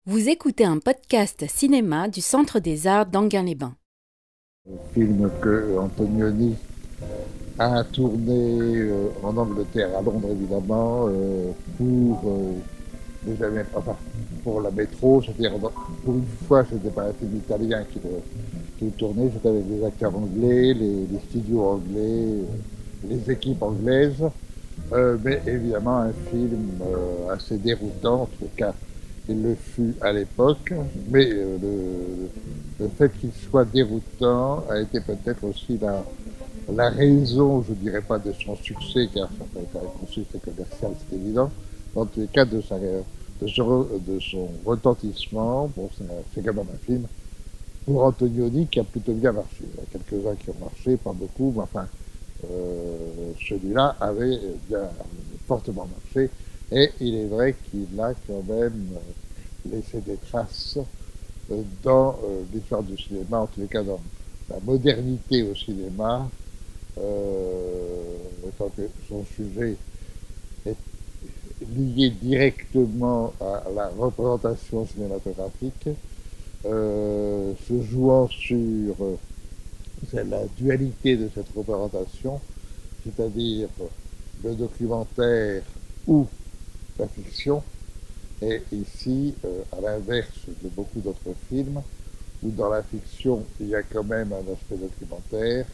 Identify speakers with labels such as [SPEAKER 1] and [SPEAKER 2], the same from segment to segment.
[SPEAKER 1] Vous écoutez un podcast cinéma du Centre des Arts d'Enghien-les-Bains.
[SPEAKER 2] Un film que Antonioni a tourné en Angleterre, à Londres évidemment, pour la métro, c'est-à-dire pour une fois, c'était pas un film italien qui le tournait, c'était avec des acteurs anglais, les studios anglais, les équipes anglaises, mais évidemment un film assez déroutant, en tout cas il le fut à l'époque, mais le fait qu'il soit déroutant a été peut-être aussi la raison, je ne dirais pas de son succès, car ça peut être un succès commercial, c'est évident, dans tous les cas de son retentissement. Bon, c'est quand même un film pour Antonioni qui a plutôt bien marché. Il y a quelques-uns qui ont marché, pas beaucoup, mais enfin, celui-là avait bien fortement marché. Et il est vrai qu'il a quand même laissé des traces dans l'histoire du cinéma, en tous les cas dans la modernité au cinéma, tant que son sujet est lié directement à la représentation cinématographique, se jouant sur la dualité de cette représentation, c'est-à-dire le documentaire ou la fiction, et ici, à l'inverse de beaucoup d'autres films, où dans la fiction, il y a quand même un aspect documentaire,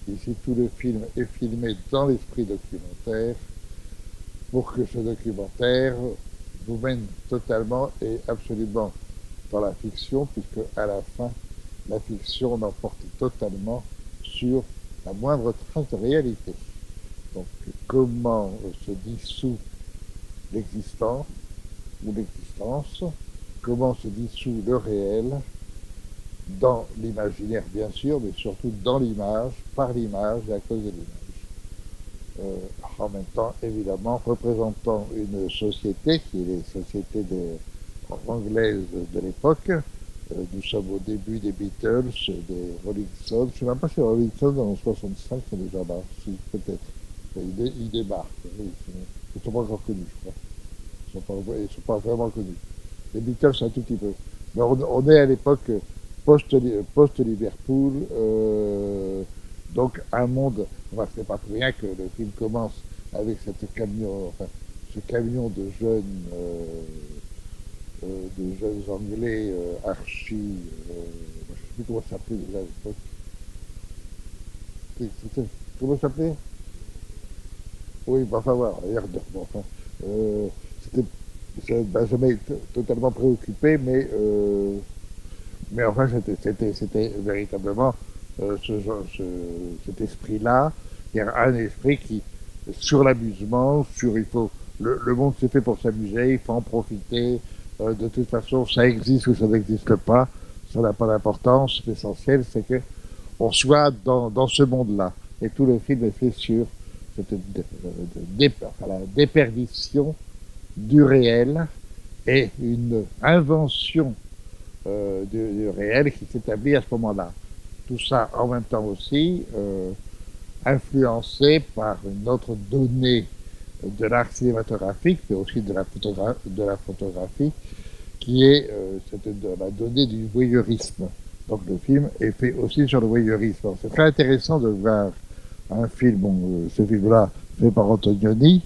[SPEAKER 2] ici, tout le film est filmé dans l'esprit documentaire, pour que ce documentaire vous mène totalement et absolument dans la fiction, puisque à la fin, la fiction l'emporte totalement sur la moindre trace de réalité. Donc, comment se dissout l'existence ou l'existence, comment se dissout le réel dans l'imaginaire, bien sûr, mais surtout dans l'image, par l'image et à cause de l'image. En même temps, évidemment, représentant une société qui est les sociétés anglaises de l'époque. Nous sommes au début des Beatles, des Rolling Stones. Je ne sais même pas si les Rolling Stones en 65 sont déjà là, si, peut-être. Ils débarquent. Ils ne sont pas encore connus, je crois. Ils ne sont pas vraiment connus. Les Beatles, un tout petit peu. Mais on est à l'époque post-Liverpool, donc un monde. Enfin, c'est pas pour rien que le film commence avec ce camion de jeunes Anglais archi. Je ne sais plus comment ça s'appelait déjà à l'époque. Comment ça s'appelait? Oui, bah, enfin voilà, regarde, bon, enfin, euh, c'était, ça m'a jamais totalement préoccupé, mais enfin, c'était véritablement cet esprit-là. Il y a un esprit qui, sur l'amusement, le monde c'est fait pour s'amuser, il faut en profiter. De toute façon, ça existe ou ça n'existe pas, ça n'a pas d'importance. L'essentiel, c'est que on soit dans ce monde-là. Et tout le film est fait sur la déperdition du réel et une invention du réel qui s'établit à ce moment-là. Tout ça en même temps aussi influencé par une autre donnée de l'art cinématographique, mais aussi de la photographie, qui est la donnée du voyeurisme. Donc le film est fait aussi sur le voyeurisme. C'est très intéressant de voir un film, ce film-là, fait par Antonioni,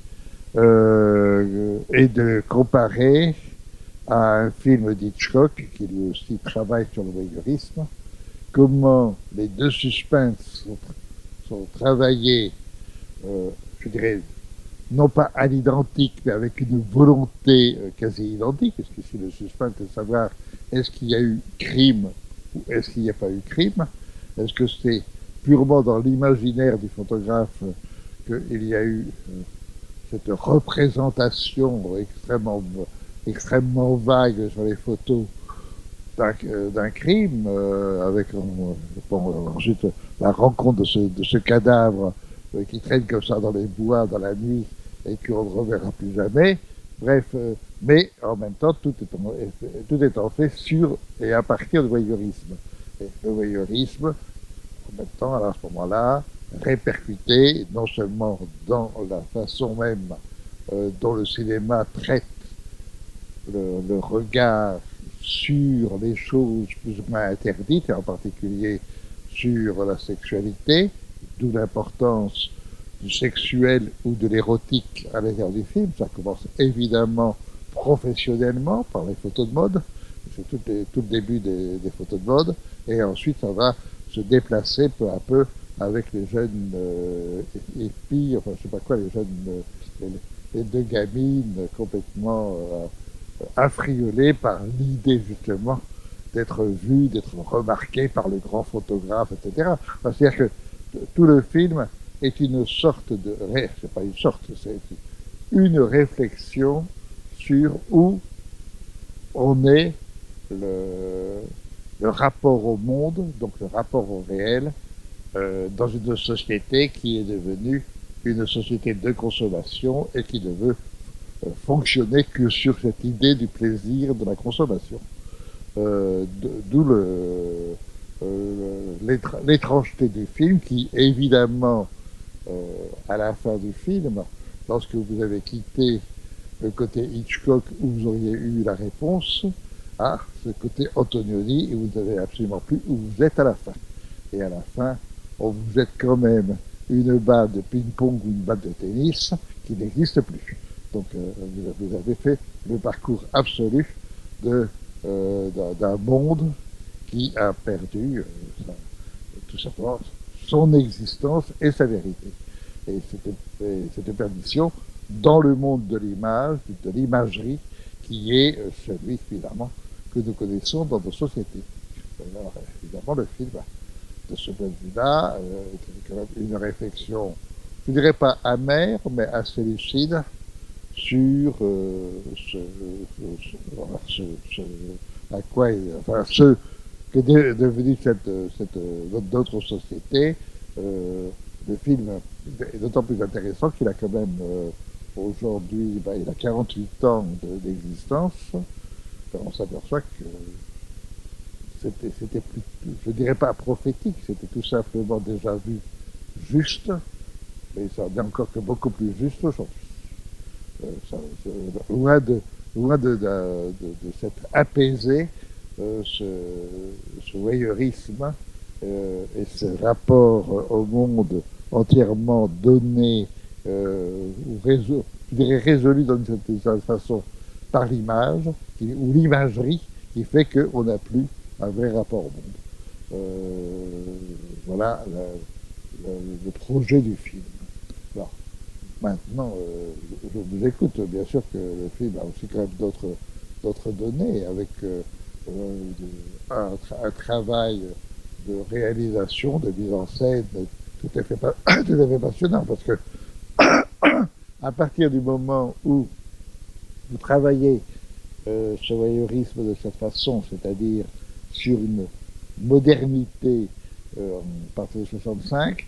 [SPEAKER 2] et de comparer à un film d'Hitchcock, qui lui aussi travaille sur le voyeurisme, comment les deux suspens sont travaillés, je dirais, non pas à l'identique, mais avec une volonté quasi identique, parce que si le suspense est de savoir est-ce qu'il y a eu crime ou est-ce qu'il n'y a pas eu crime, est-ce que c'est purement dans l'imaginaire du photographe qu'il y a eu cette représentation extrêmement vague sur les photos d'un crime, avec ensuite la rencontre de ce cadavre qui traîne comme ça dans les bois, dans la nuit, et qu'on ne reverra plus jamais. Bref, mais en même temps, tout étant fait sur et à partir du voyeurisme. Et le voyeurisme, en même temps, à ce moment-là, répercuté non seulement dans la façon même dont le cinéma traite le regard sur les choses plus ou moins interdites, et en particulier sur la sexualité, d'où l'importance du sexuel ou de l'érotique à l'intérieur du film. Ça commence évidemment professionnellement par les photos de mode, c'est tout le début des photos de mode, et ensuite ça va se déplacer peu à peu avec les jeunes épis, enfin je sais pas quoi, les jeunes, les deux gamines complètement affriolées par l'idée justement d'être vues, d'être remarquées par le grand photographe, etc. Enfin, c'est-à-dire que tout le film est une sorte de, c'est pas une sorte, c'est une réflexion sur où on est le rapport au monde, donc le rapport au réel, dans une société qui est devenue une société de consommation et qui ne veut fonctionner que sur cette idée du plaisir de la consommation. D'où l'étrangeté du film qui, évidemment, à la fin du film, lorsque vous avez quitté le côté Hitchcock où vous auriez eu la réponse, à ce côté Antonioni où vous n'avez absolument plus où vous êtes à la fin. Et à la fin, on vous jette quand même une balle de ping-pong ou une balle de tennis qui n'existe plus. Donc vous avez fait le parcours absolu d'un monde qui a perdu tout simplement son existence et sa vérité. Et cette perdition dans le monde de l'image, de l'imagerie, qui est celui finalement que nous connaissons dans nos sociétés. Alors, évidemment, le film, de ce point de vue-là, est quand même une réflexion, je ne dirais pas amère, mais assez lucide sur à quoi, enfin, ce qu'est devenu notre société. Le film est d'autant plus intéressant qu'il a quand même aujourd'hui, il a 48 ans d'existence. On s'aperçoit que c'était plus, je dirais pas prophétique, c'était tout simplement déjà vu juste, mais ça en est encore que beaucoup plus juste aujourd'hui. Loin de s'être apaisé, ce voyeurisme et ce rapport au monde entièrement donné, je dirais résolu d'une certaine façon par l'image, ou l'imagerie, qui fait qu'on n'a plus un vrai rapport au monde. Voilà le projet du film. Alors, maintenant, je vous écoute. Bien sûr que le film a aussi quand même d'autres données, avec un travail de réalisation, de mise en scène tout à fait passionnant, parce que à partir du moment où vous travaillez ce voyeurisme de cette façon, c'est-à-dire sur une modernité à partir de 65,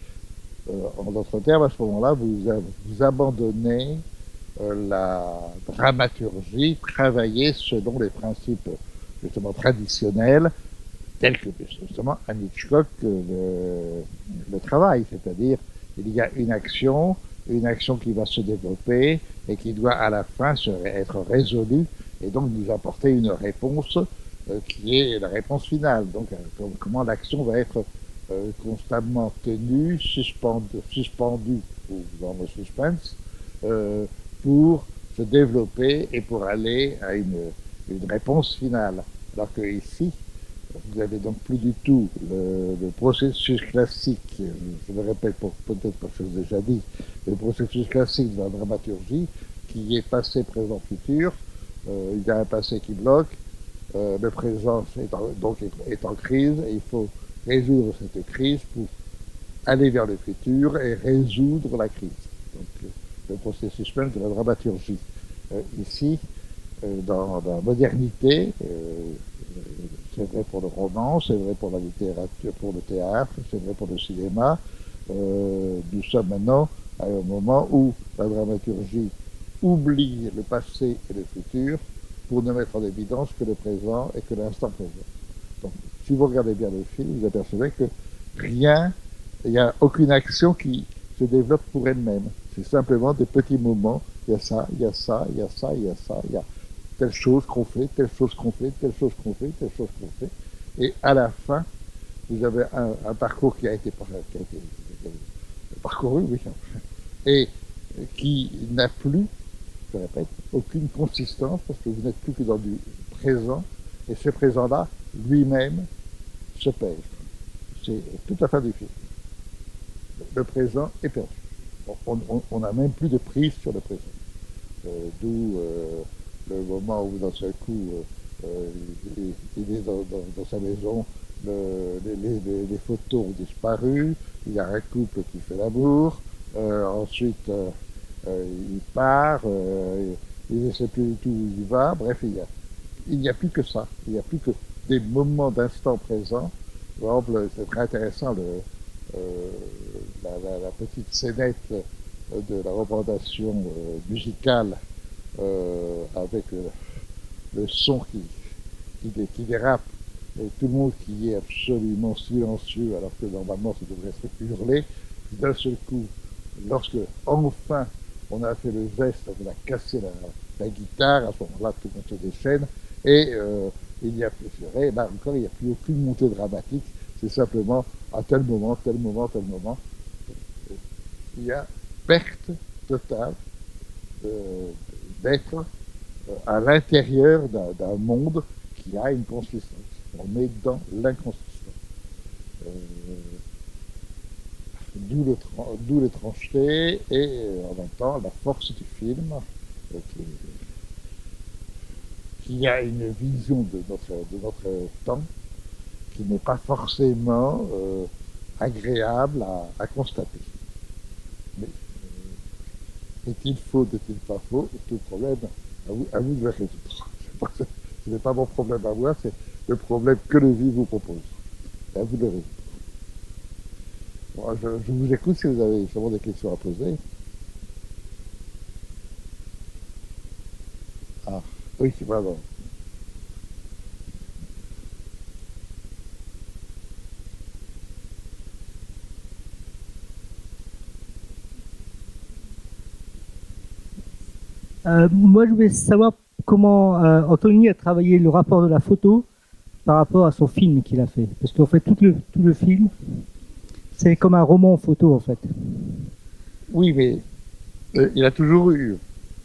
[SPEAKER 2] en d'autres termes, à ce moment-là, vous abandonnez la dramaturgie travaillée selon les principes justement traditionnels, tels que justement à Hitchcock le travail, c'est-à-dire il y a une action qui va se développer et qui doit à la fin être résolue et donc nous apporter une réponse qui est la réponse finale. Donc comment l'action va être constamment tenue, suspendue ou dans le suspense pour se développer et pour aller à une réponse finale. Alors que ici, vous n'avez donc plus du tout le processus classique, je le répète peut-être parce que je l'ai déjà dit, le processus classique de la dramaturgie qui est passé, présent, futur. Il y a un passé qui bloque, le présent est en crise et il faut résoudre cette crise pour aller vers le futur et résoudre la crise. Donc le processus même de la dramaturgie. Ici, dans la modernité, c'est vrai pour le roman, c'est vrai pour la littérature, pour le théâtre, c'est vrai pour le cinéma. Nous sommes maintenant à un moment où la dramaturgie oublie le passé et le futur pour ne mettre en évidence que le présent et que l'instant présent. Donc, si vous regardez bien le film, vous apercevez que rien, il n'y a aucune action qui se développe pour elle-même. C'est simplement des petits moments. Il y a ça, il y a ça, il y a ça, il y a ça, il y a telle chose qu'on fait, telle chose qu'on fait, telle chose qu'on fait, telle chose qu'on fait. Et à la fin, vous avez un parcours qui a été parcouru, oui, et qui n'a plus, je répète, aucune consistance parce que vous n'êtes plus que dans du présent, et ce présent-là, lui-même, se perd. C'est toute la fin du film. Le présent est perdu. On n'a même plus de prise sur le présent. D'où le moment où, d'un seul coup, il est dans sa maison, les photos ont disparu, il y a un couple qui fait l'amour, ensuite il part, il ne sait plus du tout où il va, bref, il n'y a plus que ça, il n'y a plus que des moments d'instant présent. Par exemple, c'est très intéressant la petite scénette de la représentation musicale avec le son qui dérape et tout le monde qui est absolument silencieux alors que normalement ça devrait se hurler. D'un seul coup, lorsque enfin on a fait le geste, on a cassé la guitare, à ce moment-là tout le monde se déchaîne et il n'y a plus, là encore il n'y a plus aucune montée dramatique, c'est simplement à tel moment, tel moment, tel moment. Il y a perte totale d'être à l'intérieur d'un monde qui a une consistance. On est dans l'inconsistance. D'où l'étrangeté et en même temps la force du film qui a une vision de notre temps qui n'est pas forcément agréable à constater. Mais est-il faux, n'est-il pas faux? Tout problème, à vous de le résoudre. Ce n'est pas mon problème à moi, c'est le problème que le vie vous propose. Et à vous de le résoudre. Bon, je vous écoute si vous avez sûrement des questions à poser. Ah, oui, pardon.
[SPEAKER 3] Moi, je voulais savoir comment Anthony a travaillé le rapport de la photo par rapport à son film qu'il a fait. Parce qu'en fait, tout le film, c'est comme un roman en photo, en fait.
[SPEAKER 2] Oui, mais il a toujours eu.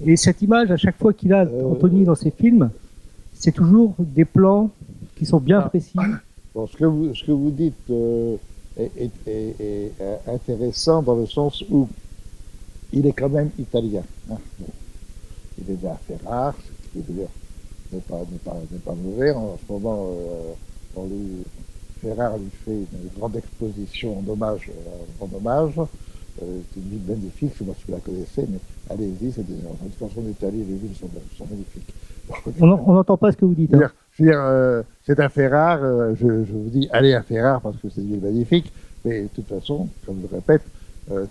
[SPEAKER 3] Et cette image, à chaque fois qu'il a Anthony dans ses films, c'est toujours des plans qui sont bien précis.
[SPEAKER 2] Bon, ce que vous dites est intéressant dans le sens où il est quand même italien. Hein. Bon. Il est né à Ferrare, ce qui n'est pas mauvais. En ce moment, Ferrare lui fait une grande exposition en hommage. C'est une ville magnifique, je ne sais pas si vous la connaissez, mais allez-y, de toute façon, en Italie, les villes sont magnifiques.
[SPEAKER 3] On n'entend pas ce que vous dites. Hein.
[SPEAKER 2] C'est à Ferrare, je vous dis, allez à Ferrare parce que c'est une ville magnifique, mais de toute façon, comme je le répète,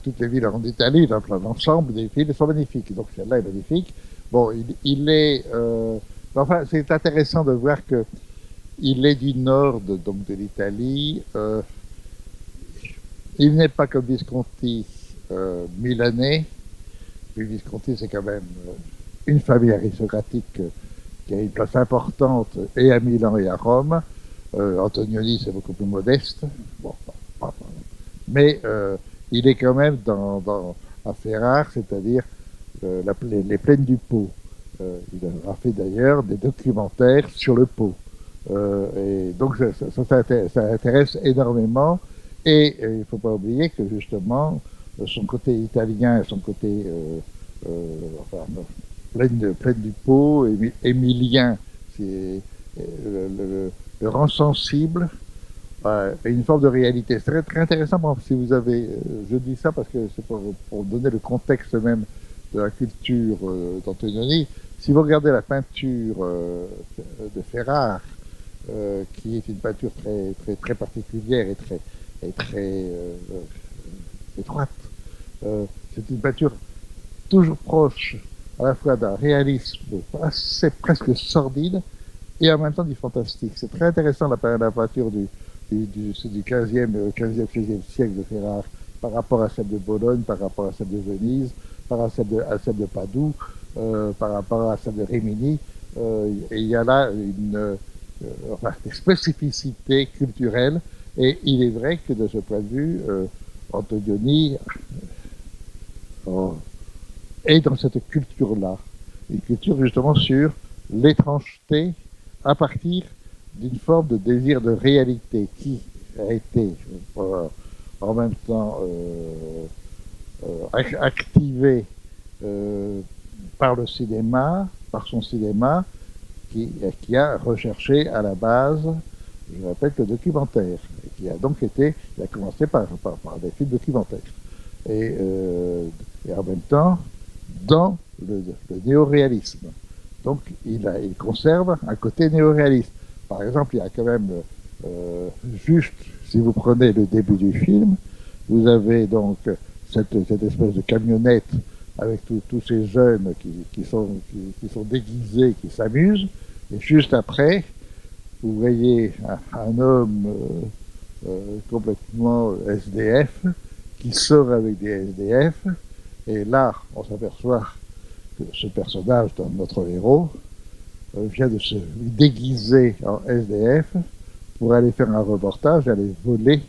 [SPEAKER 2] toutes les villes en Italie, l'ensemble des villes sont magnifiques. Donc celle-là est magnifique. Bon, enfin, c'est intéressant de voir que il est du nord donc de l'Italie. Il n'est pas comme Visconti milanais. Puis Visconti, c'est quand même une famille aristocratique qui a une place importante et à Milan et à Rome. Antonioni, c'est beaucoup plus modeste. Bon, mais il est quand même à Ferrare, c'est-à-dire les plaines du Pô. Il a fait d'ailleurs des documentaires sur le Pô. Et donc ça intéresse énormément. Et il ne faut pas oublier que justement, son côté italien et son côté plaine du Pô, émilien, c'est le rend sensible à une forme de réalité. C'est très, très intéressant. Si vous avez, je dis ça parce que c'est pour donner le contexte même de la culture d'Antonioni. Si vous regardez la peinture de Ferrare, qui est une peinture très, très, très particulière et très étroite, c'est une peinture toujours proche à la fois d'un réalisme assez presque sordide et en même temps du fantastique. C'est très intéressant la peinture du 15e, 16e siècle de Ferrare par rapport à celle de Bologne, par rapport à celle de Venise, par rapport à celle de Padoue, par rapport à celle de Rimini. et il y a là enfin, des spécificités culturelles, et il est vrai que de ce point de vue, Antonioni est dans cette culture-là, une culture justement sur l'étrangeté à partir d'une forme de désir de réalité qui a été en même temps activé par le cinéma, par son cinéma, qui a recherché à la base, je répète, le documentaire, et qui a donc été, il a commencé par des films documentaires, et en même temps dans le néoréalisme. Donc il conserve un côté néoréaliste. Par exemple, il y a quand même juste, si vous prenez le début du film, vous avez donc cette espèce de camionnette avec tous ces jeunes qui sont déguisés, qui s'amusent, et juste après, vous voyez un homme complètement SDF qui sort avec des SDF, et là, on s'aperçoit que ce personnage, notre héros, vient de se déguiser en SDF pour aller faire un reportage, aller voler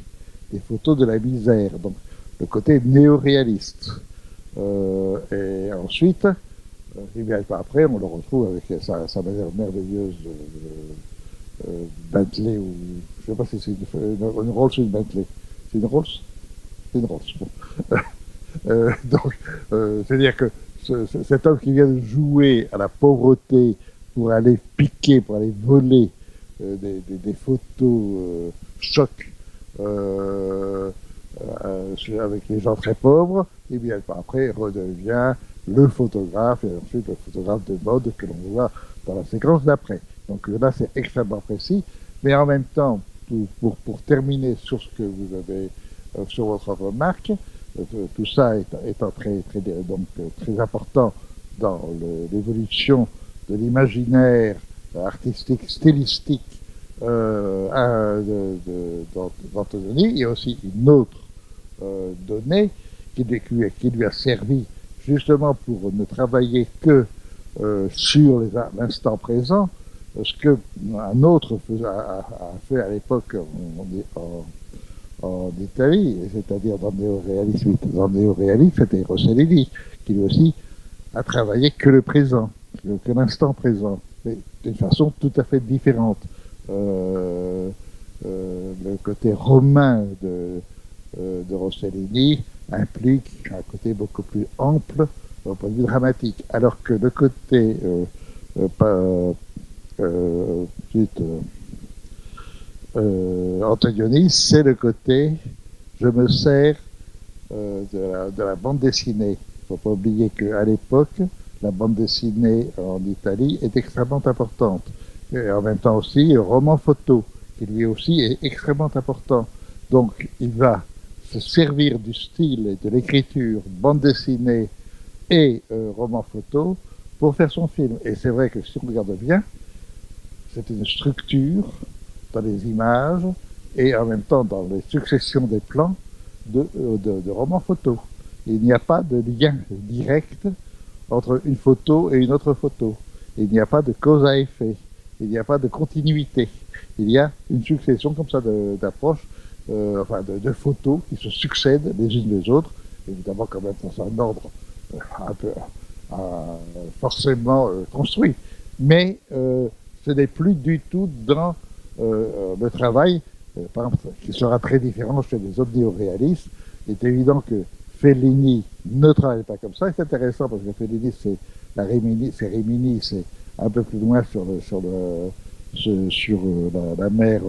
[SPEAKER 2] des photos de la misère. Donc, le côté néo-réaliste. Et ensuite, et bien après, on le retrouve avec sa manière merveilleuse Bentley, ou je ne sais pas si c'est une Rolls ou une Bentley. C'est une Rolls? C'est une Rolls. Bon. Donc, c'est-à-dire que cet homme qui vient de jouer à la pauvreté pour aller piquer, pour aller voler des photos chocs avec les gens très pauvres, et bien après redevient le photographe, et ensuite le photographe de mode que l'on voit dans la séquence d'après. Donc là, c'est extrêmement précis, mais en même temps, pour terminer sur ce que vous avez, sur votre remarque, tout ça étant donc, très important dans l'évolution de l'imaginaire artistique, stylistique d'Antonioni. Il y a aussi une autre donnée qui lui a servi justement pour ne travailler que sur l'instant présent, ce qu'un autre a fait à l'époque en Italie, c'est-à-dire dans le néoréalisme. Dans le néoréalisme, c'était Rossellini, qui lui aussi a travaillé que le présent, que l'instant présent, mais d'une façon tout à fait différente. Le côté romain de Rossellini implique un côté beaucoup plus ample au point de vue dramatique, alors que le côté Antonioni, c'est le côté je me sers de la bande dessinée. Il ne faut pas oublier qu'à l'époque, la bande dessinée en Italie est extrêmement importante. Et en même temps aussi, le roman photo, qui lui aussi est extrêmement important. Donc, il va se servir du style et de l'écriture bande dessinée et roman photo pour faire son film. Et c'est vrai que si on regarde bien, c'est une structure dans les images et en même temps dans les successions des plans de romans photo. Il n'y a pas de lien direct entre une photo et une autre photo. Il n'y a pas de cause à effet. Il n'y a pas de continuité. Il y a une succession comme ça d'approches, enfin de photos qui se succèdent les unes les autres, évidemment quand même dans un ordre un peu forcément construit. Mais ce n'est plus du tout dans le travail, par exemple, qui sera très différent chez les autres néoréalistes. Il est évident que Fellini ne travaille pas comme ça. C'est intéressant parce que Fellini, c'est Rimini, c'est un peu plus loin sur la mer,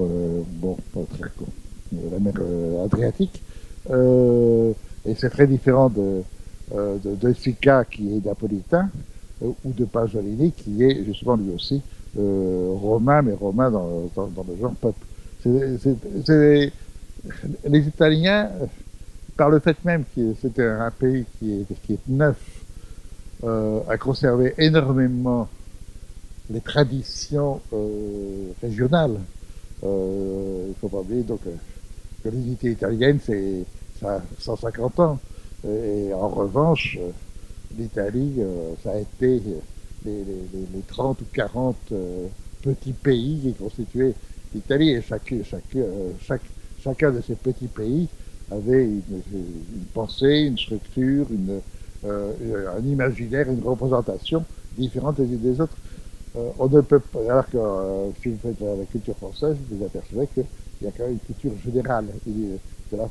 [SPEAKER 2] la mer Adriatique. Et c'est très différent de Sica, qui est napolitain, ou de Pasolini, qui est justement lui aussi romain, mais romain dans le genre pop. Les Italiens, par le fait même que c'était un pays qui est neuf, a conservé énormément les traditions régionales. Il ne faut pas oublier donc, que l'unité italienne, ça a 150 ans. Et en revanche, l'Italie, ça a été les 30 ou 40 petits pays qui constituaient l'Italie, et chacun de ces petits pays avait une pensée, une structure, un imaginaire, une représentation différente les unes des autres. On ne peut pas, alors que si vous faites la culture française, vous apercevez qu'il y a quand même une culture générale de la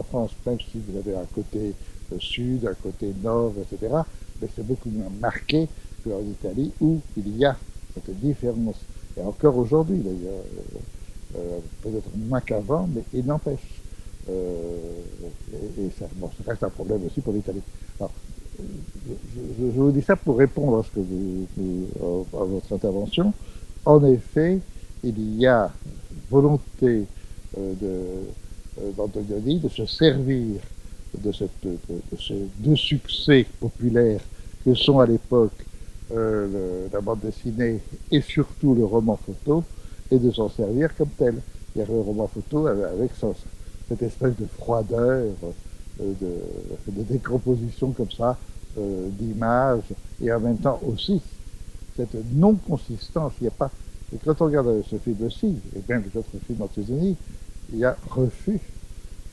[SPEAKER 2] France, même si vous avez un côté sud, un côté nord, etc. Mais c'est beaucoup moins marqué qu'en Italie où il y a cette différence. Et encore aujourd'hui, d'ailleurs, peut-être moins qu'avant, mais il n'empêche. Et ça, bon, ça reste un problème aussi pour l'Italie. Alors, je vous dis ça pour répondre à, à votre intervention. En effet, il y a volonté d'Antonioni de se servir de ces deux succès populaires que sont à l'époque la bande dessinée et surtout le roman photo, et de s'en servir comme tel. Il y a le roman photo avec cette espèce de froideur, de décomposition comme ça, d'images, et en même temps aussi cette non-consistance. Il n'y a pas. Et quand on regarde ce film-ci, et même les autres films d'Antonioni, il y a refus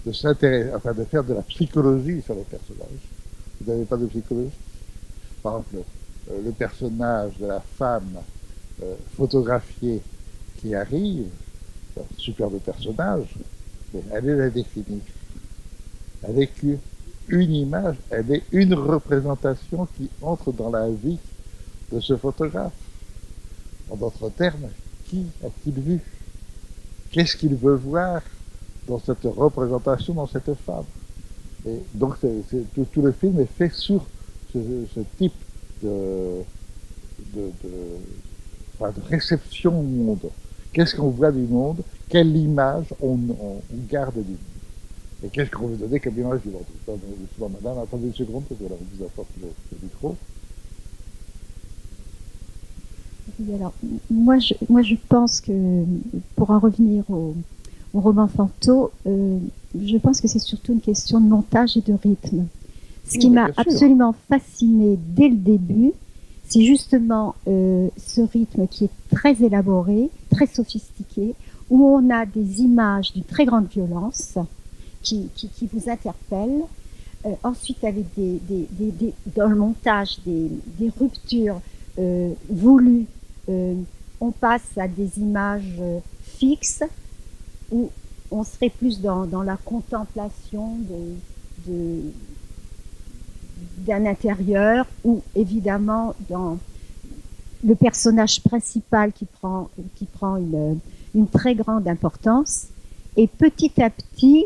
[SPEAKER 2] de s'intéresser, enfin de faire de la psychologie sur les personnages. Vous n'avez pas de psychologie? Par exemple, le personnage de la femme photographiée qui arrive, c'est un superbe personnage, mais elle est indéfinie. Elle n'est qu'une image, elle est une représentation qui entre dans la vie de ce photographe. En d'autres termes, qui a-t-il vu? Qu'est-ce qu'il veut voir dans cette représentation, dans cette femme? Et donc tout le film est fait sur ce type de réception au monde. Qu'est-ce qu'on voit du monde? Quelle image on garde du monde? Et qu'est-ce qu'on veut donner comme image du monde? Madame, attendez une seconde, parce que là, on vous apporte le micro.
[SPEAKER 4] Oui, alors, moi, je pense que, pour en revenir au roman Fanto, je pense que c'est surtout une question de montage et de rythme. Ce qui m'a absolument fasciné dès le début, c'est justement ce rythme qui est très élaboré, très sophistiqué, où on a des images d'une très grande violence qui vous interpellent. Ensuite, avec dans le montage, des ruptures voulues. On passe à des images fixes où on serait plus dans la contemplation d'un intérieur, ou évidemment dans le personnage principal qui prend une très grande importance. Et petit à petit,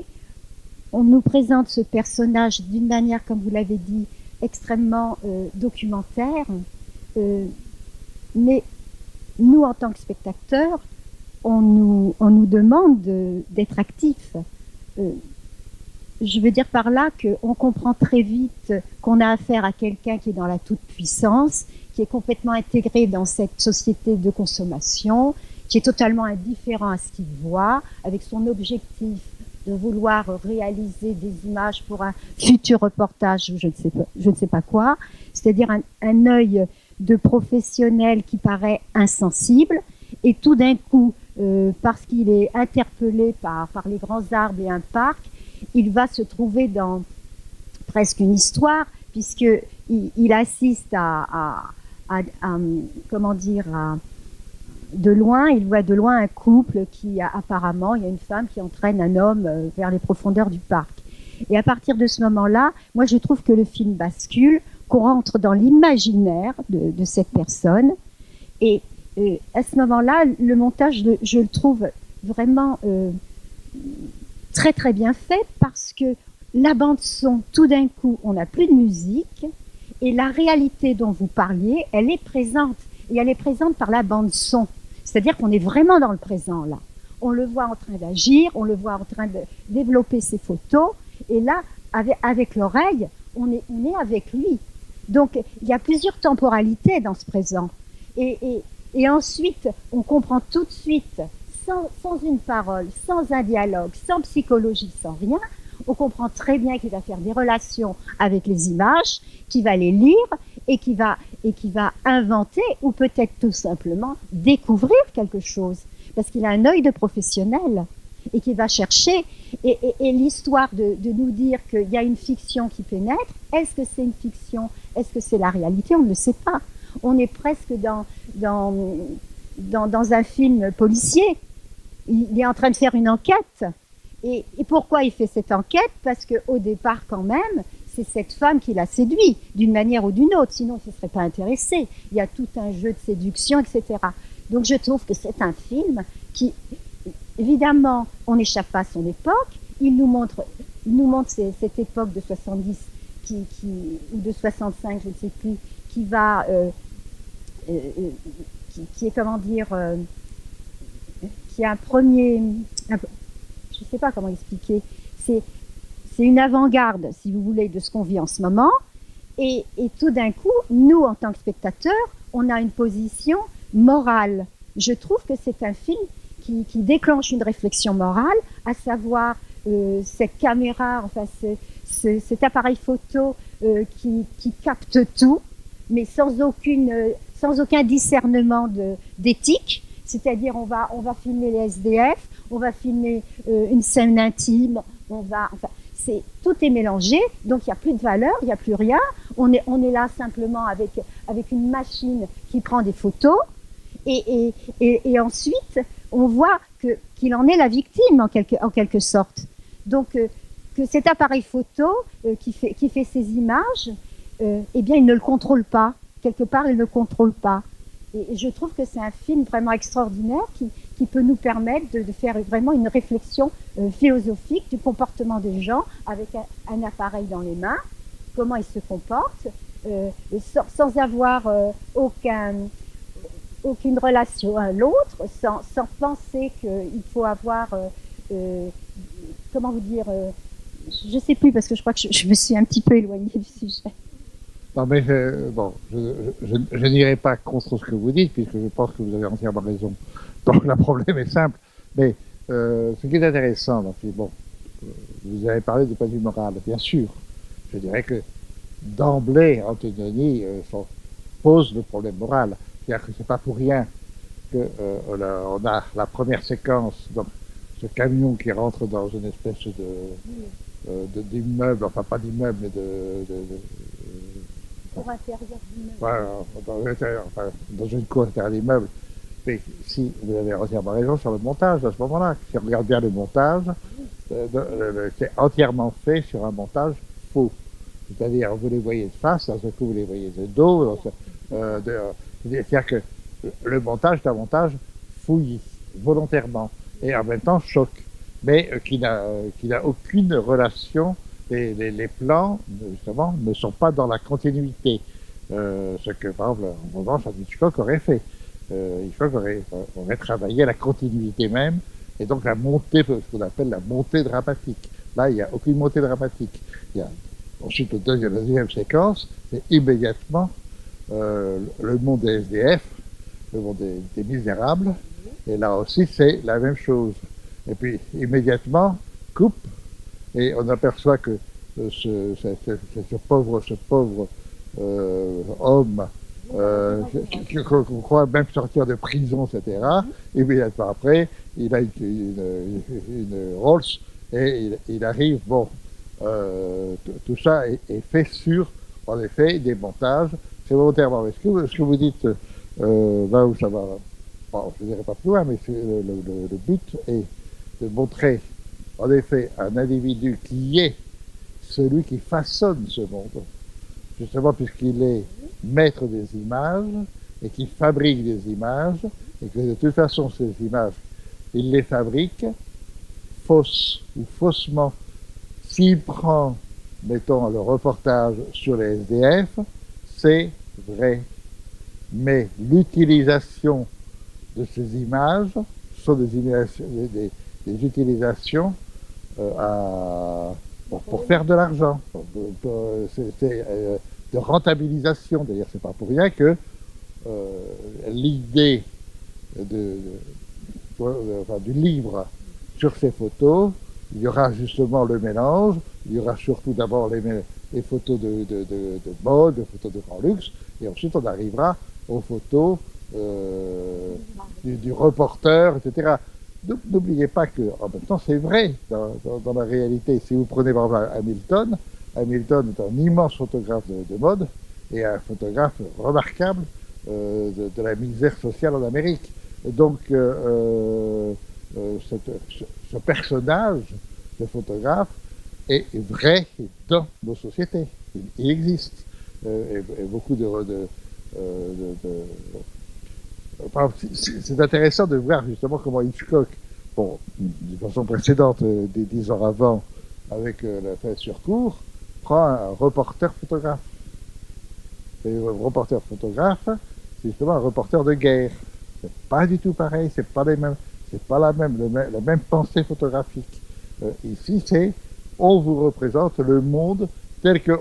[SPEAKER 4] on nous présente ce personnage d'une manière, comme vous l'avez dit, extrêmement documentaire, mais nous, en tant que spectateurs, on nous demande d'être actifs. Je veux dire par là qu'on comprend très vite qu'on a affaire à quelqu'un qui est dans la toute-puissance, qui est complètement intégré dans cette société de consommation, qui est totalement indifférent à ce qu'il voit, avec son objectif de vouloir réaliser des images pour un futur reportage ou je ne sais pas quoi, c'est-à-dire un œil de professionnel qui paraît insensible, et tout d'un coup, parce qu'il est interpellé par les grands arbres et un parc, il va se trouver dans presque une histoire, puisqu'il assiste de loin, il voit de loin un couple qui apparemment, il y a une femme qui entraîne un homme vers les profondeurs du parc. Et à partir de ce moment-là, moi je trouve que le film bascule, qu'on rentre dans l'imaginaire de cette personne. Et à ce moment-là, le montage, je le trouve vraiment très très bien fait, parce que la bande son, tout d'un coup, on n'a plus de musique, et la réalité dont vous parliez, elle est présente, et elle est présente par la bande son. C'est-à-dire qu'on est vraiment dans le présent, là. On le voit en train d'agir, on le voit en train de développer ses photos, et là, avec l'oreille, on est avec lui. Donc, il y a plusieurs temporalités dans ce présent. Et ensuite, on comprend tout de suite, sans une parole, sans un dialogue, sans psychologie, sans rien, On comprend très bien qu'il va faire des relations avec les images, qu'il va les lire et qu'il va inventer ou peut-être tout simplement découvrir quelque chose. Parce qu'il a un œil de professionnel et qu'il va chercher. Et l'histoire de nous dire qu'il y a une fiction qui pénètre, est-ce que c'est une fiction? Est-ce que c'est la réalité? On ne le sait pas. On est presque dans un film policier. Il est en train de faire une enquête. Et pourquoi il fait cette enquête? Parce qu'au départ, quand même, c'est cette femme qui l'a séduit, d'une manière ou d'une autre. Sinon, il ne se serait pas intéressé. Il y a tout un jeu de séduction, etc. Donc, je trouve que c'est un film qui, évidemment, on n'échappe pas à son époque. Il nous montre cette époque de 70 ou de 65, je ne sais plus, qui va, qui est, comment dire, qui a un premier, je ne sais pas comment expliquer, c'est une avant-garde, si vous voulez, de ce qu'on vit en ce moment. Et tout d'un coup, nous, en tant que spectateurs, on a une position morale. Je trouve que c'est un film qui déclenche une réflexion morale, à savoir cette caméra, enfin cet appareil photo qui capte tout, mais sans aucun discernement d'éthique. C'est-à-dire, on va filmer les SDF, on va filmer une scène intime, tout est mélangé, donc il n'y a plus de valeur, il n'y a plus rien. On est là simplement avec une machine qui prend des photos, et ensuite on voit qu'il en est la victime en quelque sorte. Donc que cet appareil photo qui fait ces images, eh bien il ne le contrôle pas. Quelque part, il ne le contrôle pas. Et je trouve que c'est un film vraiment extraordinaire qui peut nous permettre de faire vraiment une réflexion philosophique du comportement des gens avec un appareil dans les mains, comment ils se comportent, sans avoir aucune relation à l'autre, sans penser qu'il faut avoir, comment vous dire, je ne sais plus parce que je crois que je me suis un petit peu éloignée du sujet.
[SPEAKER 2] Non, mais je n'irai pas contre ce que vous dites, puisque je pense que vous avez entièrement raison. Donc, le problème est simple. Mais ce qui est intéressant, donc, bon, vous avez parlé du point de vue moral, bien sûr. Je dirais que d'emblée, Antonioni pose le problème moral. C'est-à-dire que c'est pas pour rien que on a la première séquence, donc ce camion qui rentre dans une espèce d'immeuble, enfin pas d'immeuble, mais
[SPEAKER 4] pour intérieur d'immeuble.
[SPEAKER 2] Voilà, dans une cour intérieure d'immeuble. Mais si vous avez entièrement raison sur le montage à ce moment-là, si on regarde bien le montage, c'est entièrement fait sur un montage faux. C'est-à-dire, vous les voyez de face, d'un coup vous les voyez de dos. C'est-à-dire que le montage est un montage fouillis, volontairement, et en même temps choc, mais qui n'a aucune relation. Les plans, justement, ne sont pas dans la continuité. Ce que, par exemple, en revanche, Hitchcock aurait fait. Hitchcock aurait travaillé la continuité même, et donc la montée, ce qu'on appelle la montée dramatique. Là, il n'y a aucune montée dramatique. Il y a ensuite la deuxième séquence, c'est immédiatement le monde des SDF, le monde des misérables, et là aussi, c'est la même chose. Et puis, immédiatement, coupe, et on aperçoit que ce pauvre homme qu'on croit même sortir de prison, etc. Immédiatement après, il a une Rolls et il arrive. Bon, tout ça est fait sur, en effet, des montages. C'est volontairement. Mais ce que vous dites, là où ça va, bon, je ne dirais pas plus loin, mais le but est de montrer en effet un individu qui est celui qui façonne ce monde, justement puisqu'il est maître des images et qui fabrique des images, et que de toute façon ces images, il les fabrique fausses ou faussement. S'il prend, mettons, le reportage sur les SDF, c'est vrai, mais l'utilisation de ces images sont des utilisations pour faire de l'argent, de rentabilisation. D'ailleurs, c'est pas pour rien que l'idée du livre sur ces photos il y aura justement le mélange, il y aura surtout d'abord les photos de mode, les photos de grand luxe, et ensuite on arrivera aux photos du reporter, etc. N'oubliez pas que, en même temps, c'est vrai dans la réalité. Si vous prenez par exemple Hamilton, Hamilton est un immense photographe de mode et un photographe remarquable de la misère sociale en Amérique. Et donc, ce personnage de photographe est vrai dans nos sociétés. Il existe. Et beaucoup c'est intéressant de voir justement comment Hitchcock, bon, d'une façon précédente, des 10 ans avant, avec la fête sur cour, prend un reporter photographe. Et le reporter photographe, c'est justement un reporter de guerre. C'est pas du tout pareil, c'est pas les mêmes, c'est pas la même pensée photographique. Ici, c'est on vous représente le monde tel que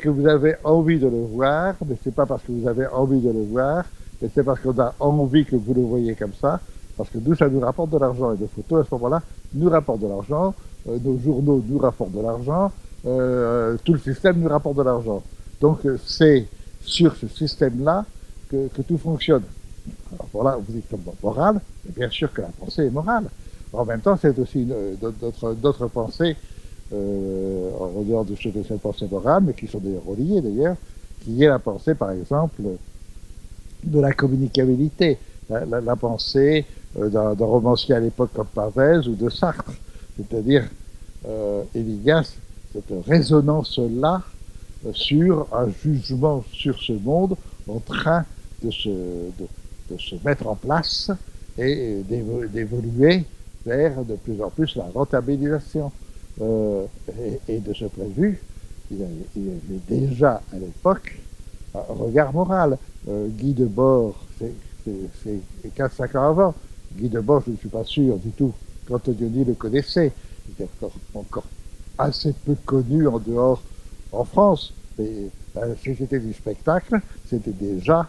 [SPEAKER 2] vous avez envie de le voir, mais c'est pas parce que vous avez envie de le voir, mais c'est parce qu'on a envie que vous le voyez comme ça, parce que nous, ça nous rapporte de l'argent, et les photos, à ce moment-là, nous rapportent de l'argent, nos journaux nous rapportent de l'argent, tout le système nous rapporte de l'argent. Donc, c'est sur ce système-là que tout fonctionne. Alors voilà, vous dites comme morale, et bien sûr que la pensée est morale. En même temps, c'est aussi d'autres pensées, en dehors de cette pensée morale, mais qui sont d'ailleurs reliées d'ailleurs, qui est la pensée, par exemple, de la communicabilité, la pensée d'un romancier à l'époque comme Pavès ou de Sartre. C'est-à-dire, il y a cette résonance-là sur un jugement sur ce monde en train de se mettre en place et d'évoluer vers de plus en plus la rentabilisation. Et de ce point de vue, il y avait déjà à l'époque un regard moral. Guy Debord, c'est 4-5 ans avant. Guy Debord, je ne suis pas sûr du tout qu'Antonioni le connaissait. Il était encore assez peu connu en dehors, en France. Mais la société du spectacle était déjà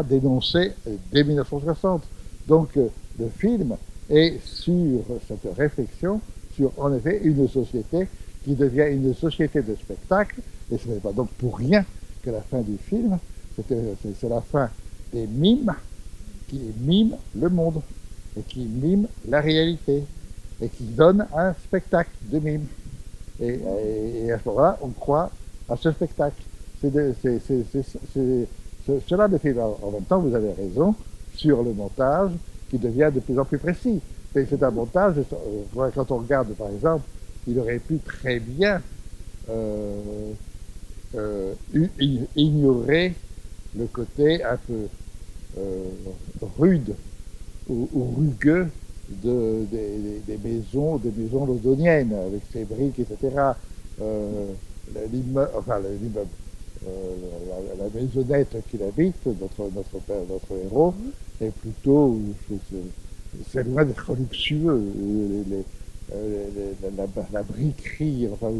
[SPEAKER 2] dénoncé dès 1960. Donc le film est sur cette réflexion sur, en effet, une société qui devient une société de spectacle, et ce n'est pas donc pour rien que la fin du film, c'est la fin des mimes qui miment le monde, et qui miment la réalité, et qui donnent un spectacle de mimes. Et à ce moment-là, on croit à ce spectacle. C'est cela le film. En même temps, vous avez raison sur le montage qui devient de plus en plus précis. Mais c'est un montage, quand on regarde par exemple, il aurait pu très bien ignorer le côté un peu rude ou rugueux des maisons londoniennes, avec ses briques, etc. L'immeuble, la maisonnette qu'il habite, notre héros, est plutôt, c'est loin d'être luxueux. La briquerie, enfin,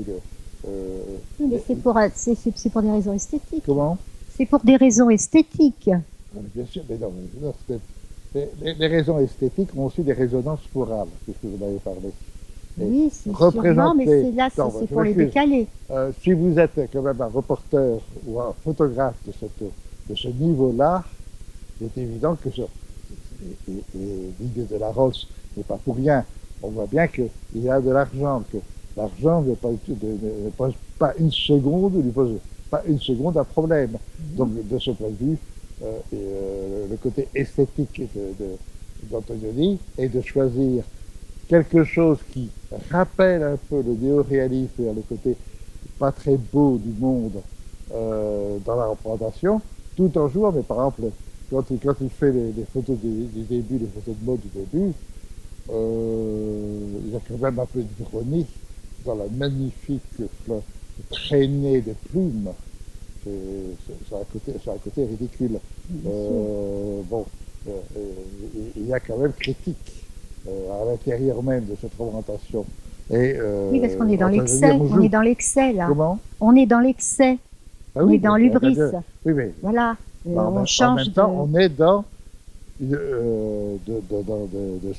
[SPEAKER 4] mais c'est pour des raisons esthétiques.
[SPEAKER 2] Comment?
[SPEAKER 4] C'est pour des raisons esthétiques.
[SPEAKER 2] Bien sûr, mais non, les raisons esthétiques ont aussi des résonances morales, c'est ce que vous avez parlé.
[SPEAKER 4] Oui, c'est sûrement, mais c'est là, c'est pour les décaler.
[SPEAKER 2] Si vous êtes quand même un reporter ou un photographe de ce niveau-là, c'est évident que l'idée de la Rosse n'est pas pour rien. On voit bien qu'il y a de l'argent, que l'argent ne pose pas une seconde, ne pose pas une seconde un problème. Donc, de ce point de vue, le côté esthétique d'Antonioni est de choisir quelque chose qui rappelle un peu le néo-réalisme et le côté pas très beau du monde dans la représentation, tout en jouant, mais par exemple, quand il fait les photos du début, les photos de mode du début, il y a quand même un peu d'ironie dans la magnifique traînée de plumes. C'est un côté ridicule. Il y a quand même critique à l'intérieur même de cette représentation.
[SPEAKER 4] Oui, parce qu'on est dans l'excès. On est dans l'excès, là.
[SPEAKER 2] Comment?
[SPEAKER 4] On est dans l'excès.
[SPEAKER 2] Ah oui,
[SPEAKER 4] on est dans l'hubris.
[SPEAKER 2] Oui, mais
[SPEAKER 4] voilà.
[SPEAKER 2] en même temps, on est dans de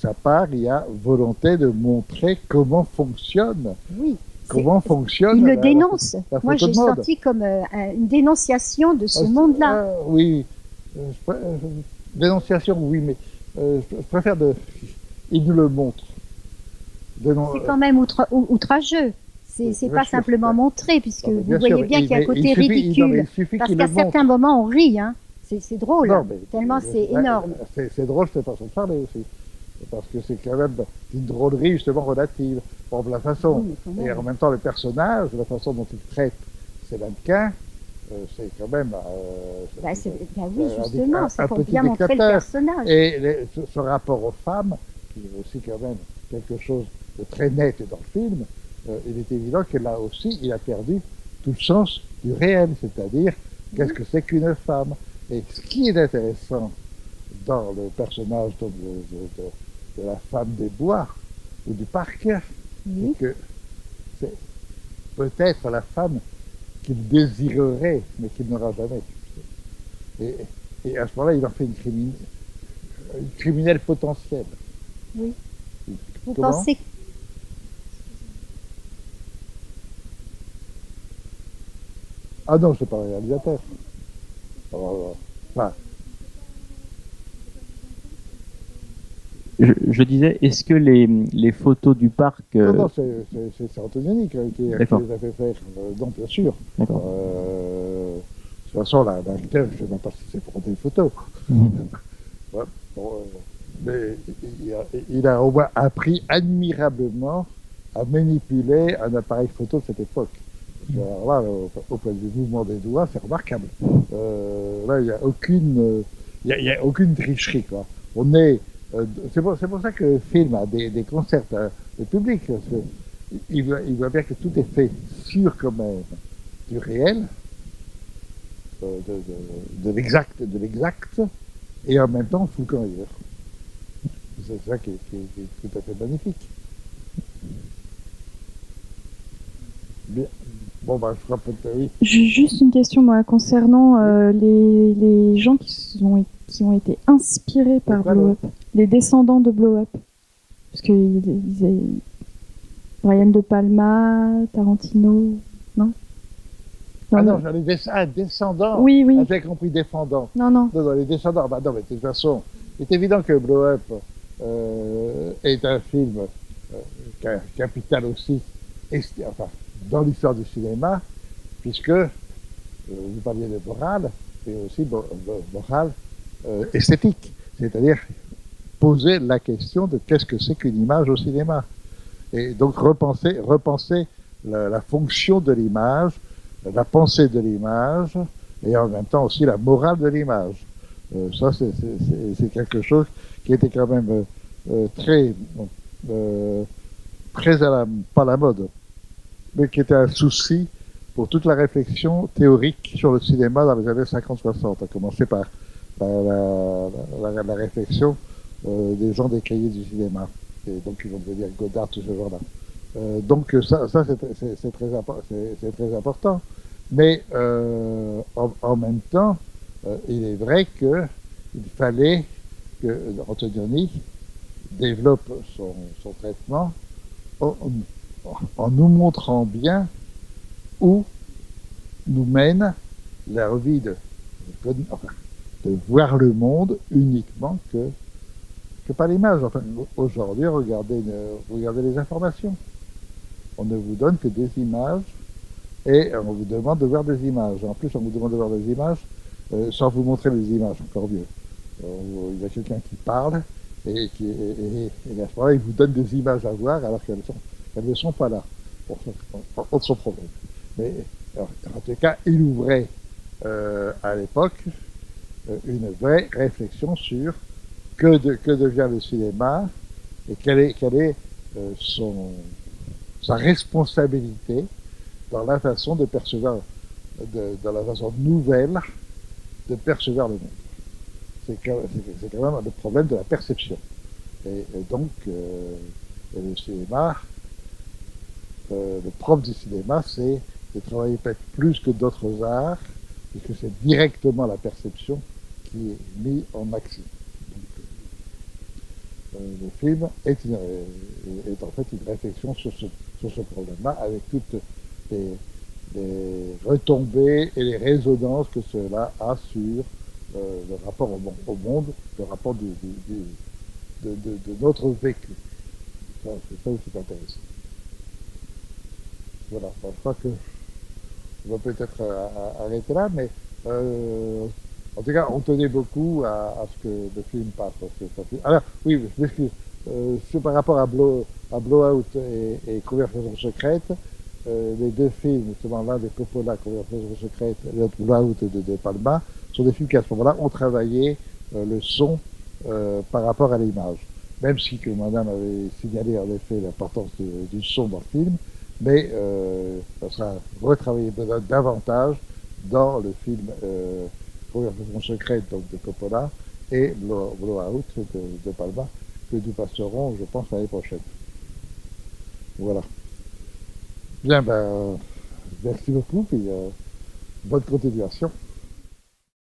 [SPEAKER 2] sa part, il y a volonté de montrer comment fonctionne.
[SPEAKER 4] Oui.
[SPEAKER 2] Comment fonctionne
[SPEAKER 4] Il le dénonce.
[SPEAKER 2] la
[SPEAKER 4] Moi,
[SPEAKER 2] photo
[SPEAKER 4] j'ai
[SPEAKER 2] de mode.
[SPEAKER 4] senti comme une dénonciation de ce monde-là.
[SPEAKER 2] Oui. Dénonciation, oui, mais je préfère de. Il nous le montre.
[SPEAKER 4] C'est quand même outrageux. C'est pas simplement montré, puisque
[SPEAKER 2] Non,
[SPEAKER 4] vous voyez bien qu'il y a un côté ridicule. Parce qu'à certains moments, on rit. Hein. C'est drôle,
[SPEAKER 2] non,
[SPEAKER 4] tellement c'est énorme.
[SPEAKER 2] C'est drôle, cette façon de parler aussi. Parce que c'est quand même une drôlerie justement relative. Bon, la façon,
[SPEAKER 4] Oui,
[SPEAKER 2] et en même temps le personnage, la façon dont il traite ses mannequins, c'est quand même.
[SPEAKER 4] Oui, justement, c'est pour bien montrer le personnage.
[SPEAKER 2] Et ce rapport aux femmes, qui est aussi quand même quelque chose de très net dans le film, il est évident que là aussi, il a perdu tout le sens du réel, c'est-à-dire qu'est-ce que c'est qu'une femme. Et ce qui est intéressant dans le personnage de la femme des bois ou du parc, c'est que c'est peut-être la femme qu'il désirerait, mais qu'il n'aura jamais. Et à ce moment-là, il en fait une criminelle potentielle.
[SPEAKER 4] Oui. Vous
[SPEAKER 2] Comment
[SPEAKER 4] pensez
[SPEAKER 2] Ah non, c'est pas le réalisateur. Enfin,
[SPEAKER 5] Je disais, est-ce que les photos du parc...
[SPEAKER 2] non, c'est Antonioni qui les a fait faire. Non, bien sûr. De toute façon, l'acteur, je ne sais même pas si c'est pour prendre des photos. Ouais, bon, mais il a au moins appris admirablement à manipuler un appareil photo de cette époque. Alors là, au point de vue mouvement des doigts, c'est remarquable. Là, il n'y a aucune tricherie, quoi. On est... c'est pour ça que le film a des concerts de public. Parce que il voit bien que tout est fait sur quand même du réel, de l'exact, et en même temps Foucault ailleurs. C'est ça qui est tout à fait magnifique. Bien. Bon, bah, je crois peut-être, oui.
[SPEAKER 6] J'ai juste une question, moi, concernant les gens qui ont été inspirés par Blow Up, les descendants de Blow Up. Parce que Brian De Palma, Tarantino, non?
[SPEAKER 2] Ah non, j'en ai descendants.
[SPEAKER 6] Oui.
[SPEAKER 2] Ah, j'ai compris défendant.
[SPEAKER 6] Non,
[SPEAKER 2] les descendants. Bah non, mais de toute façon, il est évident que Blow Up est un film capital aussi, enfin, dans l'histoire du cinéma, puisque vous parliez de morale, mais aussi morale esthétique, c'est-à-dire poser la question de qu'est-ce que c'est qu'une image au cinéma, et donc repenser la fonction de l'image, la pensée de l'image, et en même temps aussi la morale de l'image. Ça, c'est quelque chose qui était quand même très pas la mode, mais qui était un souci pour toute la réflexion théorique sur le cinéma dans les années 50-60, à commencer par la réflexion des gens des cahiers du cinéma, et donc ils vont devenir Godard, tout ce genre-là. Donc ça c'est très important, mais en même temps, il est vrai qu'il fallait que Antonioni développe son traitement en nous montrant bien où nous mène la vie de voir le monde uniquement que par l'image. Enfin, aujourd'hui, regardez les informations. On ne vous donne que des images et on vous demande de voir des images. En plus, on vous demande de voir des images sans vous montrer les images, encore mieux. Il y a quelqu'un qui parle et à ce moment-là, il vous donne des images à voir alors qu'elles ne sont pas là. Autre son problème. Mais alors, en tout cas, il ouvrait à l'époque une vraie réflexion sur que devient le cinéma et quelle est sa responsabilité dans la façon de percevoir, dans la façon nouvelle de percevoir le monde. C'est quand même le problème de la perception. Et donc, le cinéma, le propre du cinéma, c'est de travailler peut-être plus que d'autres arts, puisque c'est directement la perception qui est mise en action. le film est en fait une réflexion sur ce problème-là, avec toutes les retombées et les résonances que cela a sur le rapport au monde, le rapport de notre vécu. C'est ça qui est intéressant. Voilà, je crois que on va peut-être arrêter là, mais en tout cas, on tenait beaucoup à ce que le film passe. Alors, oui, je m'excuse. C'est par rapport à Blowout et Conversation secrète, les deux films, justement l'un des Coppola, Conversation secrète, et l'autre Blowout de Palma, sont des films qui à ce moment-là ont travaillé le son par rapport à l'image. Même si que madame avait signalé en effet l'importance du son dans le film, mais ça sera retravaillé davantage dans le film Conversation secrète donc, de Coppola et Blowout de Palma, que nous passerons, je pense, l'année prochaine. Voilà. Bien, ben, merci beaucoup, et bonne continuation.